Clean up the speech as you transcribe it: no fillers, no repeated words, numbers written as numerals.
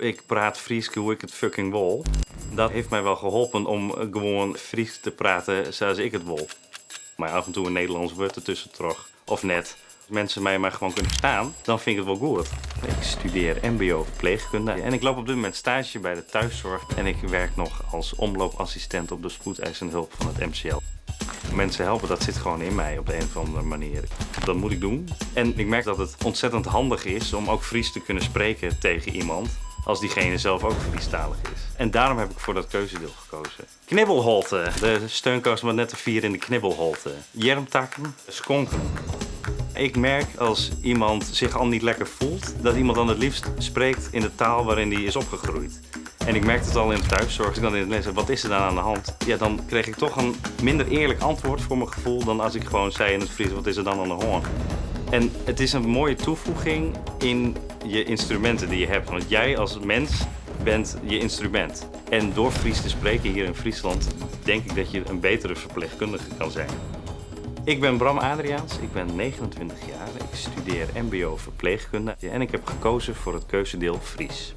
Ik praat Fries hoe ik het fucking wil. Dat heeft mij wel geholpen om gewoon Fries te praten zoals ik het wil. Maar af en toe een Nederlands woord ertussen terug. Of net. Als mensen mij maar gewoon kunnen verstaan, dan vind ik het wel goed. Ik studeer mbo verpleegkunde en ik loop op dit moment stage bij de thuiszorg. En ik werk nog als omloopassistent op de spoedeisende hulp van het MCL. Mensen helpen, dat zit gewoon in mij op de een of andere manier. Dat moet ik doen. En ik merk dat het ontzettend handig is om ook Fries te kunnen spreken tegen iemand, als diegene zelf ook Friestalig is. En daarom heb ik voor dat keuzedeel gekozen. Knibbelholte. De steunkous met net de 4 in de knibbelholte. Jermtakken, skonken. Ik merk als iemand zich al niet lekker voelt, dat iemand dan het liefst spreekt in de taal waarin hij is opgegroeid. En ik merkte het al in de thuiszorg, als ik dan in het lezen, wat is er dan aan de hand? Ja, dan kreeg ik toch een minder eerlijk antwoord voor mijn gevoel dan als ik gewoon zei in het Fries, wat is er dan aan de hand? En het is een mooie toevoeging in je instrumenten die je hebt. Want jij als mens bent je instrument. En door Fries te spreken hier in Friesland, denk ik dat je een betere verpleegkundige kan zijn. Ik ben Bram Adriaans, ik ben 29 jaar, ik studeer mbo verpleegkunde en ik heb gekozen voor het keuzedeel Fries.